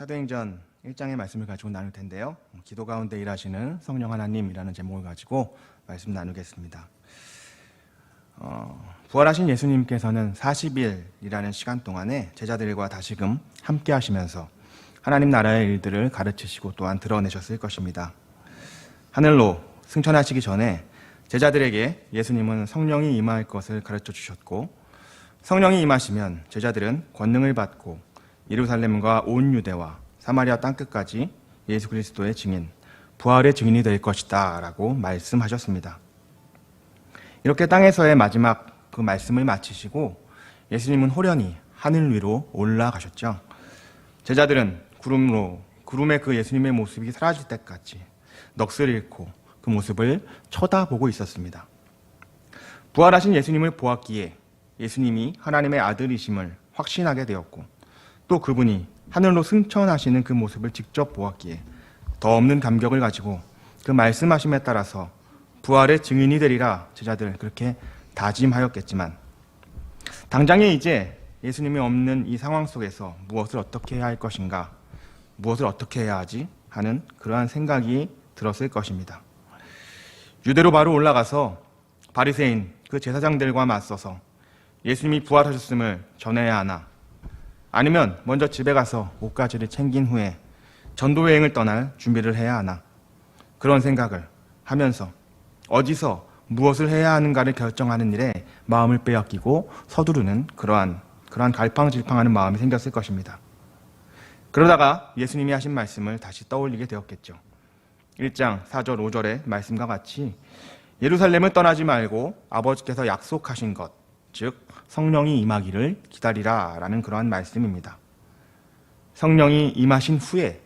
사도행전 1장의 말씀을 가지고 나눌 텐데요. 기도 가운데 일하시는 성령 하나님이라는 제목을 가지고 말씀 나누겠습니다. 부활하신 예수님께서는 40일이라는 시간 동안에 제자들과 다시금 함께 하시면서 하나님 나라의 일들을 가르치시고 또한 드러내셨을 것입니다. 하늘로 승천하시기 전에 제자들에게 예수님은 성령이 임할 것을 가르쳐 주셨고, 성령이 임하시면 제자들은 권능을 받고 예루살렘과 온 유대와 사마리아 땅끝까지 예수 그리스도의 증인, 부활의 증인이 될 것이다 라고 말씀하셨습니다. 이렇게 땅에서의 마지막 그 말씀을 마치시고 예수님은 호련히 하늘 위로 올라가셨죠. 제자들은 구름에 그 예수님의 모습이 사라질 때까지 넋을 잃고 그 모습을 쳐다보고 있었습니다. 부활하신 예수님을 보았기에 예수님이 하나님의 아들이심을 확신하게 되었고, 또 그분이 하늘로 승천하시는 그 모습을 직접 보았기에 더 없는 감격을 가지고 그 말씀하심에 따라서 부활의 증인이 되리라 제자들 그렇게 다짐하였겠지만, 당장에 이제 예수님이 없는 이 상황 속에서 무엇을 어떻게 해야 할 것인가, 무엇을 어떻게 해야 하지 하는 그러한 생각이 들었을 것입니다. 유대로 바로 올라가서 바리새인 그 제사장들과 맞서서 예수님이 부활하셨음을 전해야 하나, 아니면 먼저 집에 가서 옷가지를 챙긴 후에 전도 여행을 떠날 준비를 해야 하나, 그런 생각을 하면서 어디서 무엇을 해야 하는가를 결정하는 일에 마음을 빼앗기고 서두르는 그러한 갈팡질팡하는 마음이 생겼을 것입니다. 그러다가 예수님이 하신 말씀을 다시 떠올리게 되었겠죠. 1장 4절 5절의 말씀과 같이 예루살렘을 떠나지 말고 아버지께서 약속하신 것, 즉 성령이 임하기를 기다리라 라는 그러한 말씀입니다. 성령이 임하신 후에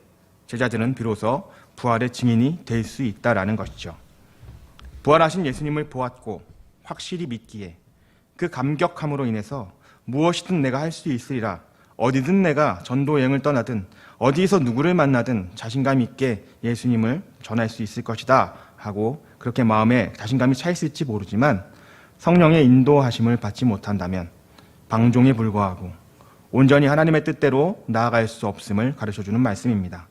제자들은 비로소 부활의 증인이 될 수 있다라는 것이죠. 부활하신 예수님을 보았고 확실히 믿기에 그 감격함으로 인해서 무엇이든 내가 할 수 있으리라, 어디든 내가 전도 여행을 떠나든 어디서 누구를 만나든 자신감 있게 예수님을 전할 수 있을 것이다 하고 그렇게 마음에 자신감이 차있을지 모르지만, 성령의 인도하심을 받지 못한다면 방종에 불과하고 온전히 하나님의 뜻대로 나아갈 수 없음을 가르쳐주는 말씀입니다.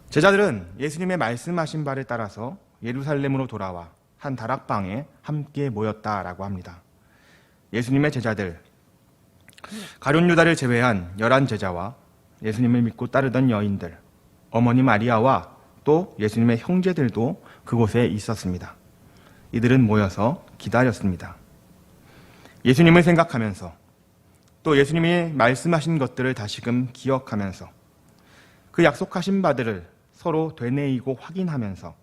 제자들은 예수님의 말씀하신 바를 따라서 예루살렘으로 돌아와 한 다락방에 함께 모였다라고 합니다. 예수님의 제자들, 가룟 유다를 제외한 11제자와 예수님을 믿고 따르던 여인들, 어머니 마리아와 또 예수님의 형제들도 그곳에 있었습니다. 이들은 모여서 기다렸습니다. 예수님을 생각하면서 또 예수님이 말씀하신 것들을 다시금 기억하면서 그 약속하신 바들을 서로 되뇌이고 확인하면서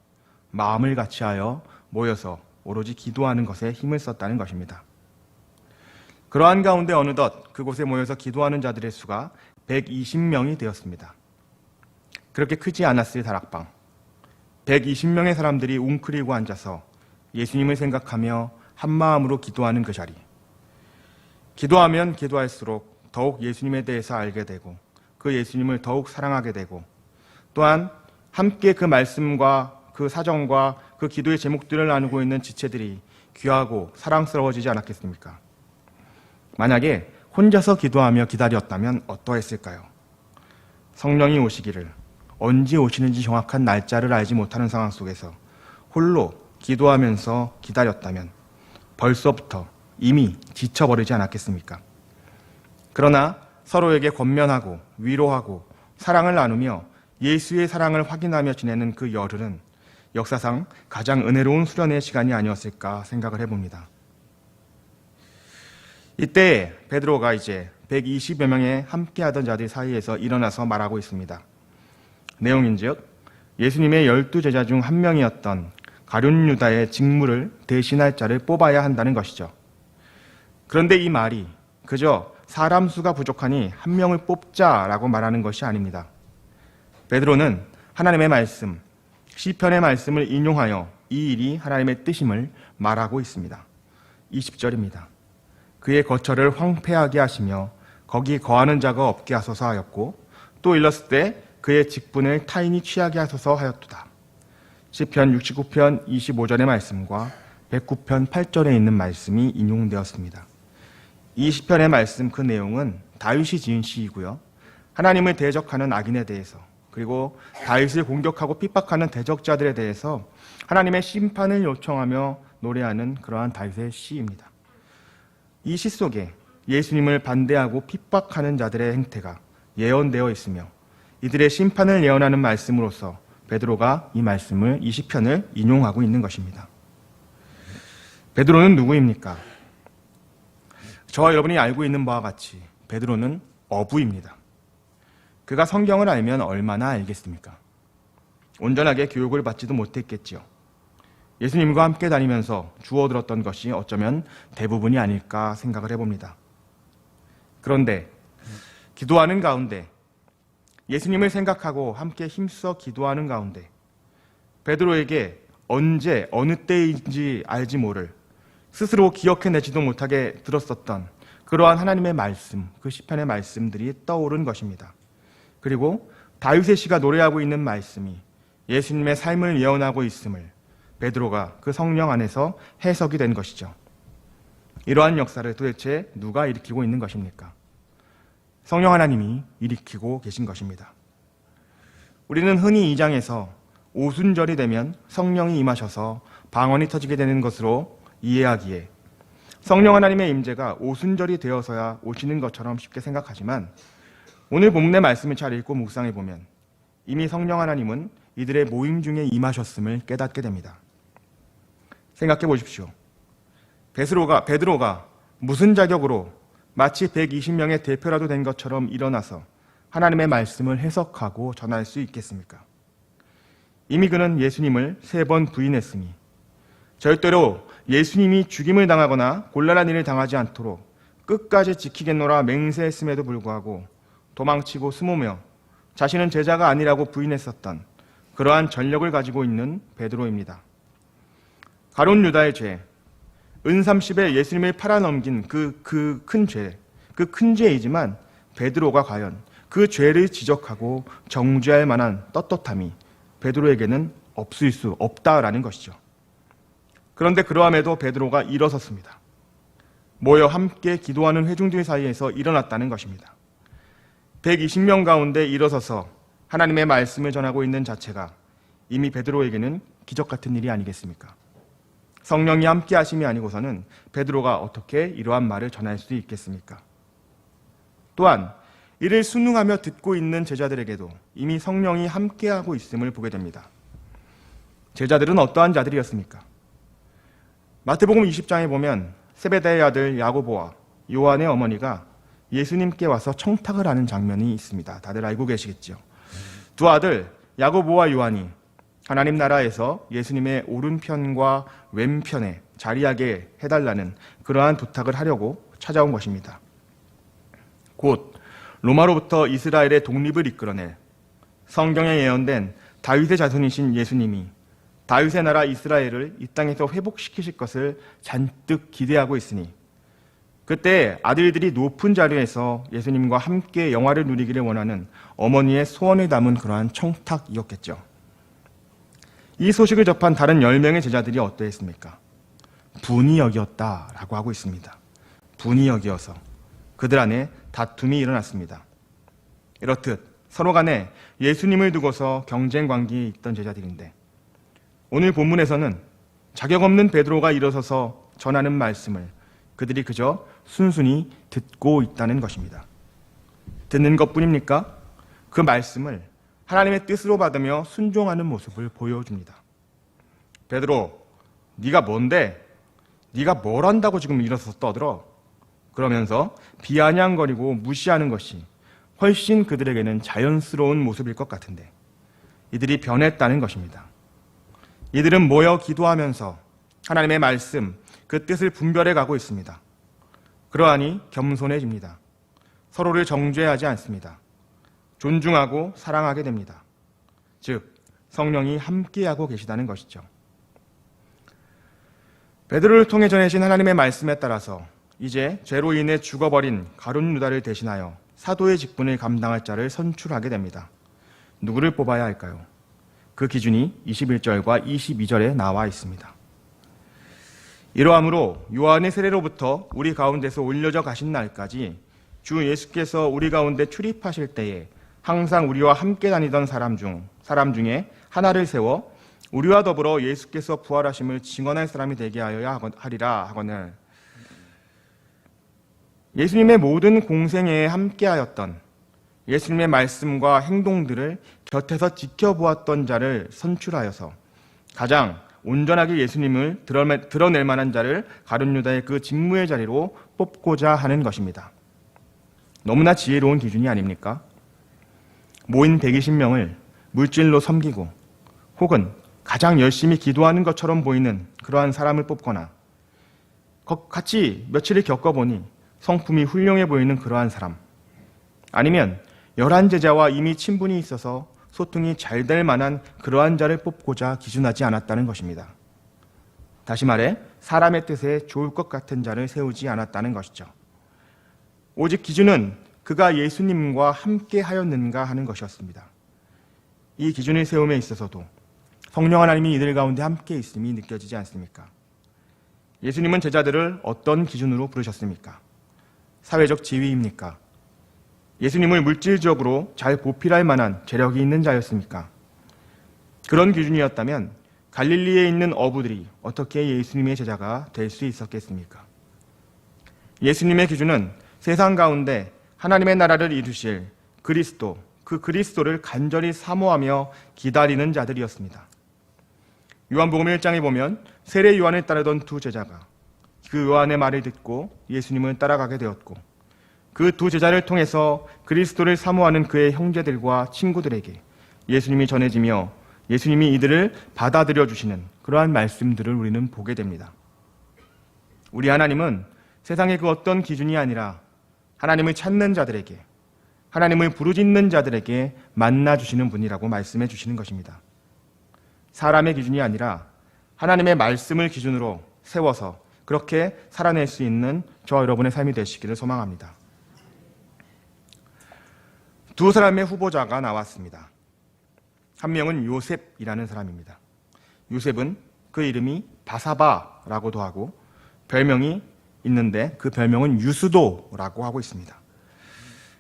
마음을 같이하여 모여서 오로지 기도하는 것에 힘을 썼다는 것입니다. 그러한 가운데 어느덧 그곳에 모여서 기도하는 자들의 수가 120명이 되었습니다. 그렇게 크지 않았을 다락방, 120명의 사람들이 웅크리고 앉아서 예수님을 생각하며 한마음으로 기도하는 그 자리. 기도하면 기도할수록 더욱 예수님에 대해서 알게 되고 그 예수님을 더욱 사랑하게 되고, 또한 함께 그 말씀과 그 사정과 그 기도의 제목들을 나누고 있는 지체들이 귀하고 사랑스러워지지 않았겠습니까? 만약에 혼자서 기도하며 기다렸다면 어떠했을까요? 성령이 오시기를 언제 오시는지 정확한 날짜를 알지 못하는 상황 속에서 홀로 기도하면서 기다렸다면 벌써부터 이미 지쳐버리지 않았겠습니까? 그러나 서로에게 권면하고 위로하고 사랑을 나누며 예수의 사랑을 확인하며 지내는 그 열흘은 역사상 가장 은혜로운 수련의 시간이 아니었을까 생각을 해봅니다. 이때 베드로가 이제 120여 명의 함께하던 자들 사이에서 일어나서 말하고 있습니다. 내용인즉 예수님의 12제자 중 한 명이었던 가룟 유다의 직무를 대신할 자를 뽑아야 한다는 것이죠. 그런데 이 말이 그저 사람 수가 부족하니 한 명을 뽑자라고 말하는 것이 아닙니다. 베드로는 하나님의 말씀, 시편의 말씀을 인용하여 이 일이 하나님의 뜻임을 말하고 있습니다. 20절입니다. 그의 거처를 황폐하게 하시며 거기 거하는 자가 없게 하소서 하였고, 또 일렀을 때 그의 직분을 타인이 취하게 하소서 하였도다. 시편 69편 25절의 말씀과 109편 8절에 있는 말씀이 인용되었습니다. 이 시편의 말씀 그 내용은 다윗이 지은 시이고요. 하나님을 대적하는 악인에 대해서, 그리고 다윗을 공격하고 핍박하는 대적자들에 대해서 하나님의 심판을 요청하며 노래하는 그러한 다윗의 시입니다. 이 시 속에 예수님을 반대하고 핍박하는 자들의 행태가 예언되어 있으며 이들의 심판을 예언하는 말씀으로서 베드로가 이 말씀을, 이 시편을 인용하고 있는 것입니다. 베드로는 누구입니까? 저와 여러분이 알고 있는 바와 같이 베드로는 어부입니다. 그가 성경을 알면 얼마나 알겠습니까? 온전하게 교육을 받지도 못했겠지요. 예수님과 함께 다니면서 주워 들었던 것이 어쩌면 대부분이 아닐까 생각을 해봅니다. 그런데 기도하는 가운데, 예수님을 생각하고 함께 힘써 기도하는 가운데 베드로에게 언제 어느 때인지 알지 모를, 스스로 기억해내지도 못하게 들었었던 그러한 하나님의 말씀, 그 시편의 말씀들이 떠오른 것입니다. 그리고 다윗의 시가 노래하고 있는 말씀이 예수님의 삶을 예언하고 있음을 베드로가 그 성령 안에서 해석이 된 것이죠. 이러한 역사를 도대체 누가 일으키고 있는 것입니까? 성령 하나님이 일으키고 계신 것입니다. 우리는 흔히 2장에서 오순절이 되면 성령이 임하셔서 방언이 터지게 되는 것으로 이해하기에 성령 하나님의 임재가 오순절이 되어서야 오시는 것처럼 쉽게 생각하지만 오늘 본문의 말씀을 잘 읽고 묵상해 보면 이미 성령 하나님은 이들의 모임 중에 임하셨음을 깨닫게 됩니다. 생각해 보십시오. 베드로가 무슨 자격으로 마치 120명의 대표라도 된 것처럼 일어나서 하나님의 말씀을 해석하고 전할 수 있겠습니까? 이미 그는 예수님을 3번 부인했으니 절대로 예수님이 죽임을 당하거나 곤란한 일을 당하지 않도록 끝까지 지키겠노라 맹세했음에도 불구하고 도망치고 숨으며 자신은 제자가 아니라고 부인했었던 그러한 전력을 가지고 있는 베드로입니다. 가룟 유다의 죄, 은30에 예수님을 팔아넘긴 그 큰 죄, 그 큰 죄이지만 베드로가 과연 그 죄를 지적하고 정죄할 만한 떳떳함이 베드로에게는 없을 수 없다라는 것이죠. 그런데 그러함에도 베드로가 일어섰습니다. 모여 함께 기도하는 회중들 사이에서 일어났다는 것입니다. 120명 가운데 일어서서 하나님의 말씀을 전하고 있는 자체가 이미 베드로에게는 기적 같은 일이 아니겠습니까? 성령이 함께 하심이 아니고서는 베드로가 어떻게 이러한 말을 전할 수 있겠습니까? 또한 이를 순응하며 듣고 있는 제자들에게도 이미 성령이 함께하고 있음을 보게 됩니다. 제자들은 어떠한 자들이었습니까? 마태복음 20장에 보면 세베대의 아들 야고보와 요한의 어머니가 예수님께 와서 청탁을 하는 장면이 있습니다. 다들 알고 계시겠죠? 두 아들 야고보와 요한이 하나님 나라에서 예수님의 오른편과 왼편에 자리하게 해달라는 그러한 부탁을 하려고 찾아온 것입니다. 곧 로마로부터 이스라엘의 독립을 이끌어낼 성경에 예언된 다윗의 자손이신 예수님이 다윗의 나라 이스라엘을 이 땅에서 회복시키실 것을 잔뜩 기대하고 있으니 그때 아들들이 높은 자리에서 예수님과 함께 영화를 누리기를 원하는 어머니의 소원을 담은 그러한 청탁이었겠죠. 이 소식을 접한 다른 10명의 제자들이 어떠했습니까? 분이 여기었다라고 하고 있습니다. 분이 여기어서 그들 안에 다툼이 일어났습니다. 이렇듯 서로 간에 예수님을 두고서 경쟁 관계에 있던 제자들인데 오늘 본문에서는 자격 없는 베드로가 일어서서 전하는 말씀을 그들이 그저 순순히 듣고 있다는 것입니다. 듣는 것뿐입니까? 그 말씀을 하나님의 뜻으로 받으며 순종하는 모습을 보여줍니다. 베드로, 네가 뭔데? 네가 뭘 한다고 지금 일어서서 떠들어? 그러면서 비아냥거리고 무시하는 것이 훨씬 그들에게는 자연스러운 모습일 것 같은데 이들이 변했다는 것입니다. 이들은 모여 기도하면서 하나님의 말씀, 그 뜻을 분별해 가고 있습니다. 그러하니 겸손해집니다. 서로를 정죄하지 않습니다. 존중하고 사랑하게 됩니다. 즉 성령이 함께하고 계시다는 것이죠. 베드로를 통해 전해진 하나님의 말씀에 따라서 이제 죄로 인해 죽어버린 가룟 유다를 대신하여 사도의 직분을 감당할 자를 선출하게 됩니다. 누구를 뽑아야 할까요? 그 기준이 21절과 22절에 나와 있습니다. 이러함으로 요한의 세례로부터 우리 가운데서 올려져 가신 날까지 주 예수께서 우리 가운데 출입하실 때에 항상 우리와 함께 다니던 사람 중에 하나를 세워 우리와 더불어 예수께서 부활하심을 증언할 사람이 되게 하리라 하거늘, 예수님의 모든 공생애에 함께하였던, 예수님의 말씀과 행동들을 곁에서 지켜보았던 자를 선출하여서 가장 온전하게 예수님을 드러낼 만한 자를 가룟 유다의 그 직무의 자리로 뽑고자 하는 것입니다. 너무나 지혜로운 기준이 아닙니까? 모인 120명을 물질로 섬기고 혹은 가장 열심히 기도하는 것처럼 보이는 그러한 사람을 뽑거나 같이 며칠을 겪어보니 성품이 훌륭해 보이는 그러한 사람, 아니면 11제자와 이미 친분이 있어서 소통이 잘 될 만한 그러한 자를 뽑고자 기준하지 않았다는 것입니다. 다시 말해 사람의 뜻에 좋을 것 같은 자를 세우지 않았다는 것이죠. 오직 기준은 그가 예수님과 함께 하였는가 하는 것이었습니다. 이 기준을 세움에 있어서도 성령 하나님이 이들 가운데 함께 있음이 느껴지지 않습니까? 예수님은 제자들을 어떤 기준으로 부르셨습니까? 사회적 지위입니까? 예수님을 물질적으로 잘 보필할 만한 재력이 있는 자였습니까? 그런 기준이었다면 갈릴리에 있는 어부들이 어떻게 예수님의 제자가 될 수 있었겠습니까? 예수님의 기준은 세상 가운데 하나님의 나라를 이루실 그리스도, 그 그리스도를 간절히 사모하며 기다리는 자들이었습니다. 요한복음 1장에 보면 세례 요한을 따르던 두 제자가 그 요한의 말을 듣고 예수님을 따라가게 되었고, 그 두 제자를 통해서 그리스도를 사모하는 그의 형제들과 친구들에게 예수님이 전해지며 예수님이 이들을 받아들여 주시는 그러한 말씀들을 우리는 보게 됩니다. 우리 하나님은 세상의 그 어떤 기준이 아니라 하나님을 찾는 자들에게, 하나님을 부르짖는 자들에게 만나주시는 분이라고 말씀해 주시는 것입니다. 사람의 기준이 아니라 하나님의 말씀을 기준으로 세워서 그렇게 살아낼 수 있는 저와 여러분의 삶이 되시기를 소망합니다. 두 사람의 후보자가 나왔습니다. 한 명은 요셉이라는 사람입니다. 요셉은 그 이름이 바사바라고도 하고 별명이 있는데 그 별명은 유스도라고 하고 있습니다.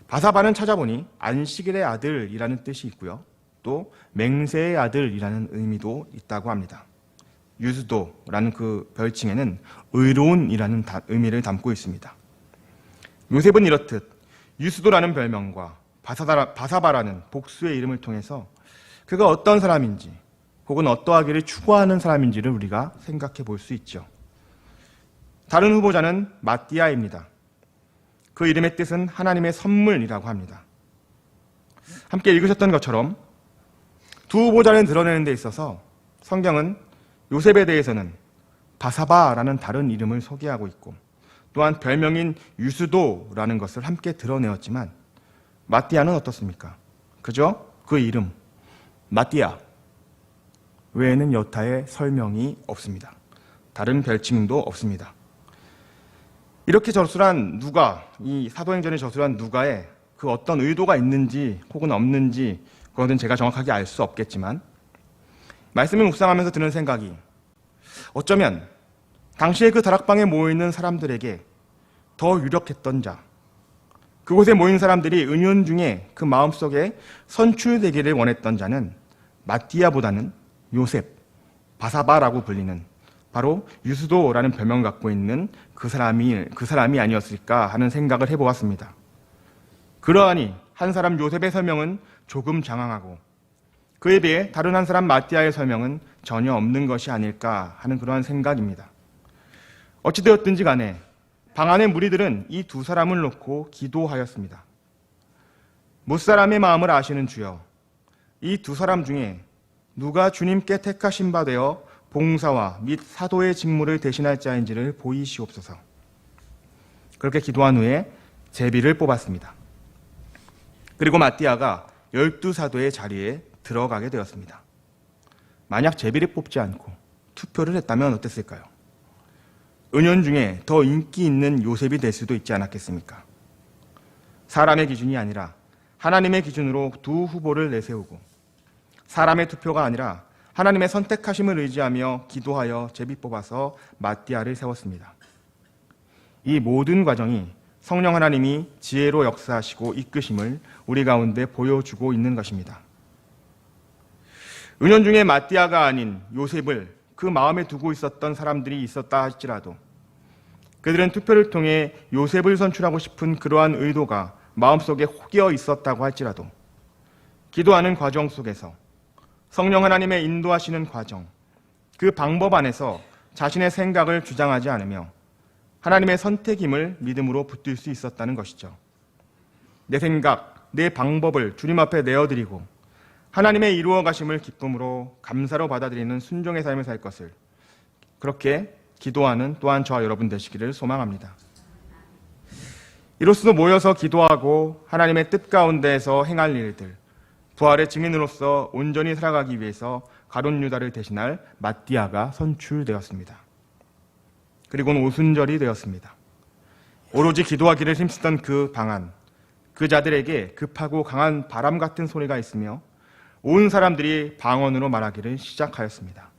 바사바는 찾아보니 안식일의 아들이라는 뜻이 있고요. 또 맹세의 아들이라는 의미도 있다고 합니다. 유스도라는 그 별칭에는 의로운이라는 의미를 담고 있습니다. 요셉은 이렇듯 유스도라는 별명과 바사바라는 복수의 이름을 통해서 그가 어떤 사람인지 혹은 어떠하기를 추구하는 사람인지를 우리가 생각해 볼 수 있죠. 다른 후보자는 마띠아입니다. 그 이름의 뜻은 하나님의 선물이라고 합니다. 함께 읽으셨던 것처럼 두 후보자를 드러내는 데 있어서 성경은 요셉에 대해서는 바사바라는 다른 이름을 소개하고 있고 또한 별명인 유스도라는 것을 함께 드러내었지만 마띠아는 어떻습니까? 그저 그 이름 마띠아 외에는 여타의 설명이 없습니다. 다른 별칭도 없습니다. 이렇게 저술한 누가, 이 사도행전에 저술한 누가에 그 어떤 의도가 있는지 혹은 없는지 그것은 제가 정확하게 알 수 없겠지만 말씀을 묵상하면서 드는 생각이 어쩌면 당시에 그 다락방에 모여있는 사람들에게 더 유력했던 자, 그곳에 모인 사람들이 은연중에 그 마음속에 선출되기를 원했던 자는 마띠아보다는 요셉, 바사바라고 불리는 바로 유스도라는 별명을 갖고 있는 그 사람이 아니었을까 하는 생각을 해보았습니다. 그러하니 한 사람 요셉의 설명은 조금 장황하고 그에 비해 다른 한 사람 마띠아의 설명은 전혀 없는 것이 아닐까 하는 그러한 생각입니다. 어찌되었든지 간에 방 안의 무리들은 이 두 사람을 놓고 기도하였습니다. 못사람의 마음을 아시는 주여, 이 두 사람 중에 누가 주님께 택하신 바 되어 봉사와 및 사도의 직무를 대신할 자인지를 보이시옵소서. 그렇게 기도한 후에 제비를 뽑았습니다. 그리고 마띠아가 12사도의 자리에 들어가게 되었습니다. 만약 제비를 뽑지 않고 투표를 했다면 어땠을까요? 은연중에 더 인기 있는 요셉이 될 수도 있지 않았겠습니까? 사람의 기준이 아니라 하나님의 기준으로 두 후보를 내세우고 사람의 투표가 아니라 하나님의 선택하심을 의지하며 기도하여 제비 뽑아서 마띠아를 세웠습니다. 이 모든 과정이 성령 하나님이 지혜로 역사하시고 이끄심을 우리 가운데 보여주고 있는 것입니다. 은연중에 마띠아가 아닌 요셉을 그 마음에 두고 있었던 사람들이 있었다 할지라도 그들은 투표를 통해 요셉을 선출하고 싶은 그러한 의도가 마음속에 혹여 있었다고 할지라도 기도하는 과정 속에서 성령 하나님의 인도하시는 과정, 그 방법 안에서 자신의 생각을 주장하지 않으며 하나님의 선택임을 믿음으로 붙들 수 있었다는 것이죠. 내 생각, 내 방법을 주님 앞에 내어드리고 하나님의 이루어 가심을 기쁨으로 감사로 받아들이는 순종의 삶을 살 것을 그렇게 기도하는 또한 저와 여러분 되시기를 소망합니다. 이로써 모여서 기도하고 하나님의 뜻 가운데에서 행할 일들, 부활의 증인으로서 온전히 살아가기 위해서 가룟 유다를 대신할 마띠아가 선출되었습니다. 그리고는 오순절이 되었습니다. 오로지 기도하기를 힘쓰던 그 방안, 그 자들에게 급하고 강한 바람 같은 소리가 있으며 온 사람들이 방언으로 말하기를 시작하였습니다.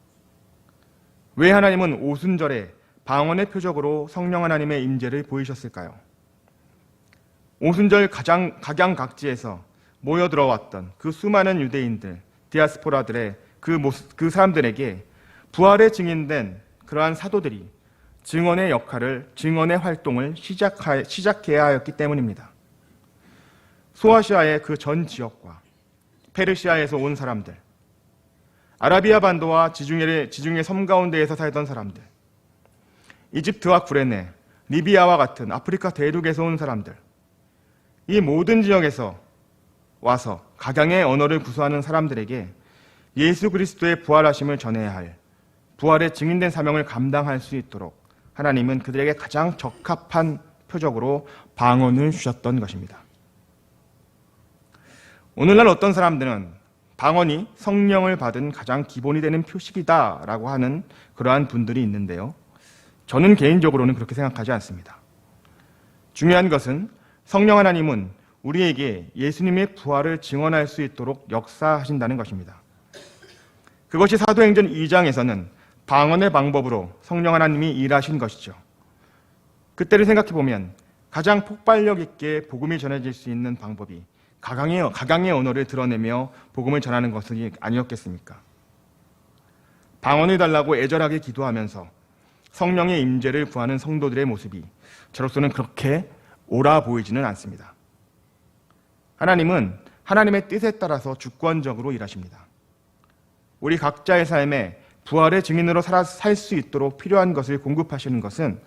왜 하나님은 오순절에 방언의 표적으로 성령 하나님의 임재를 보이셨을까요? 오순절 각양각지에서 모여들어왔던 그 수많은 유대인들, 디아스포라들의 그 사람들에게 부활의 증인된 그러한 사도들이 증언의 역할을, 증언의 활동을 시작해야 하였기 때문입니다. 소아시아의 그 전 지역과 페르시아에서 온 사람들, 아라비아 반도와 지중해 섬 가운데에서 살던 사람들, 이집트와 구레네, 리비아와 같은 아프리카 대륙에서 온 사람들, 이 모든 지역에서 와서 각양의 언어를 구사하는 사람들에게 예수 그리스도의 부활하심을 전해야 할 부활의 증인된 사명을 감당할 수 있도록 하나님은 그들에게 가장 적합한 표적으로 방언을 주셨던 것입니다. 오늘날 어떤 사람들은 방언이 성령을 받은 가장 기본이 되는 표식이다라고 하는 그러한 분들이 있는데요. 저는 개인적으로는 그렇게 생각하지 않습니다. 중요한 것은 성령 하나님은 우리에게 예수님의 부활을 증언할 수 있도록 역사하신다는 것입니다. 그것이 사도행전 2장에서는 방언의 방법으로 성령 하나님이 일하신 것이죠. 그때를 생각해보면 가장 폭발력 있게 복음이 전해질 수 있는 방법이 각양의 언어를 드러내며 복음을 전하는 것이 아니었겠습니까? 방언을 달라고 애절하게 기도하면서 성령의 임재를 구하는 성도들의 모습이 저로서는 그렇게 옳아 보이지는 않습니다. 하나님은 하나님의 뜻에 따라서 주권적으로 일하십니다. 우리 각자의 삶에 부활의 증인으로 살 수 있도록 필요한 것을 공급하시는 것은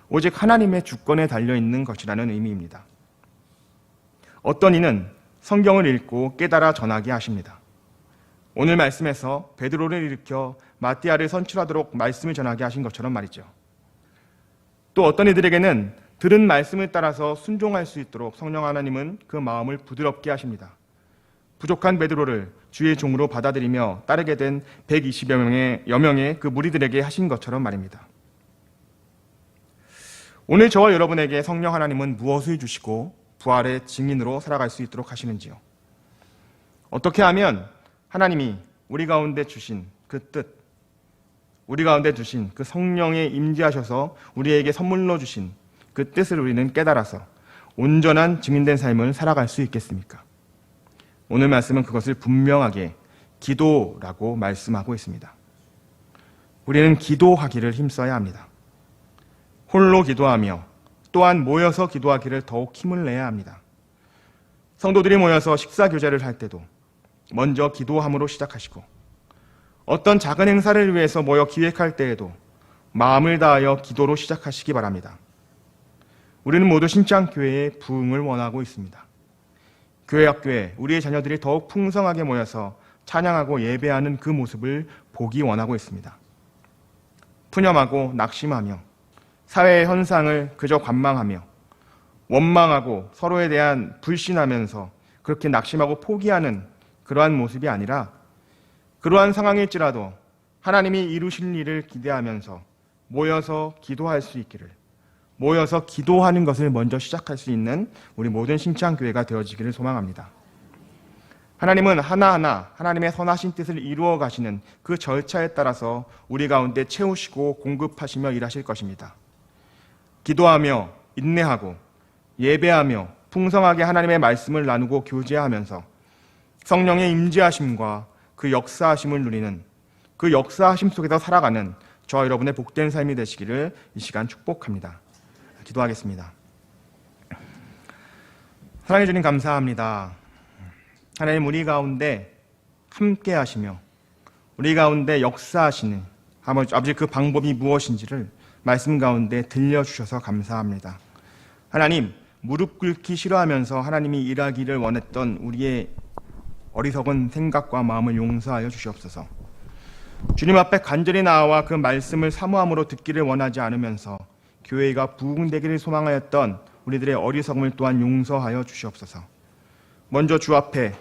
오직 하나님의 주권에 달려있는 것이라는 의미입니다. 어떤 이는 성경을 읽고 깨달아 전하게 하십니다. 오늘 말씀에서 베드로를 일으켜 마띠아를 선출하도록 말씀을 전하게 하신 것처럼 말이죠. 또 어떤 이들에게는 들은 말씀을 따라서 순종할 수 있도록 성령 하나님은 그 마음을 부드럽게 하십니다. 부족한 베드로를 주의 종으로 받아들이며 따르게 된 120여 명의 그 무리들에게 하신 것처럼 말입니다. 오늘 저와 여러분에게 성령 하나님은 무엇을 주시고 부활의 증인으로 살아갈 수 있도록 하시는지요? 어떻게 하면 하나님이 우리 가운데 주신 그 뜻, 우리 가운데 주신 그 성령에 임재하셔서 우리에게 선물로 주신 그 뜻을 우리는 깨달아서 온전한 증인된 삶을 살아갈 수 있겠습니까? 오늘 말씀은 그것을 분명하게 기도라고 말씀하고 있습니다. 우리는 기도하기를 힘써야 합니다. 홀로 기도하며 또한 모여서 기도하기를 더욱 힘을 내야 합니다. 성도들이 모여서 식사 교제를 할 때도 먼저 기도함으로 시작하시고 어떤 작은 행사를 위해서 모여 기획할 때에도 마음을 다하여 기도로 시작하시기 바랍니다. 우리는 모두 신창교회의 부흥을 원하고 있습니다. 교회 학교에 우리의 자녀들이 더욱 풍성하게 모여서 찬양하고 예배하는 그 모습을 보기 원하고 있습니다. 푸념하고 낙심하며 사회의 현상을 그저 관망하며 원망하고 서로에 대한 불신하면서 그렇게 낙심하고 포기하는 그러한 모습이 아니라 그러한 상황일지라도 하나님이 이루실 일을 기대하면서 모여서 기도할 수 있기를, 모여서 기도하는 것을 먼저 시작할 수 있는 우리 모든 신창교회가 되어지기를 소망합니다. 하나님은 하나하나 하나님의 선하신 뜻을 이루어 가시는 그 절차에 따라서 우리 가운데 채우시고 공급하시며 일하실 것입니다. 기도하며 인내하고 예배하며 풍성하게 하나님의 말씀을 나누고 교제하면서 성령의 임재하심과 그 역사하심을 누리는, 그 역사하심 속에서 살아가는 저와 여러분의 복된 삶이 되시기를 이 시간 축복합니다. 기도하겠습니다. 사랑해 주님 감사합니다. 하나님, 우리 가운데 함께 하시며 우리 가운데 역사하시는 아버지, 그 방법이 무엇인지를 말씀 가운데 들려주셔서 감사합니다. 하나님, 무릎 꿇기 싫어하면서 하나님이 일하기를 원했던 우리의 어리석은 생각과 마음을 용서하여 주시옵소서. 주님 앞에 간절히 나와 그 말씀을 사모함으로 듣기를 원하지 않으면서 교회가 부흥되기를 소망하였던 우리들의 어리석음을 또한 용서하여 주시옵소서. 먼저 주 앞에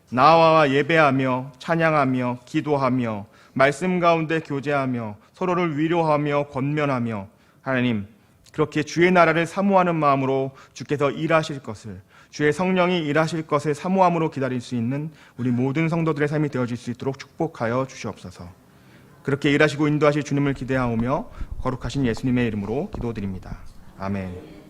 나와 예배하며 찬양하며 기도하며 말씀 가운데 교제하며 서로를 위로하며 권면하며 하나님, 그렇게 주의 나라를 사모하는 마음으로 주께서 일하실 것을, 주의 성령이 일하실 것을 사모함으로 기다릴 수 있는 우리 모든 성도들의 삶이 되어질 수 있도록 축복하여 주시옵소서. 그렇게 일하시고 인도하실 주님을 기대하오며 거룩하신 예수님의 이름으로 기도드립니다. 아멘.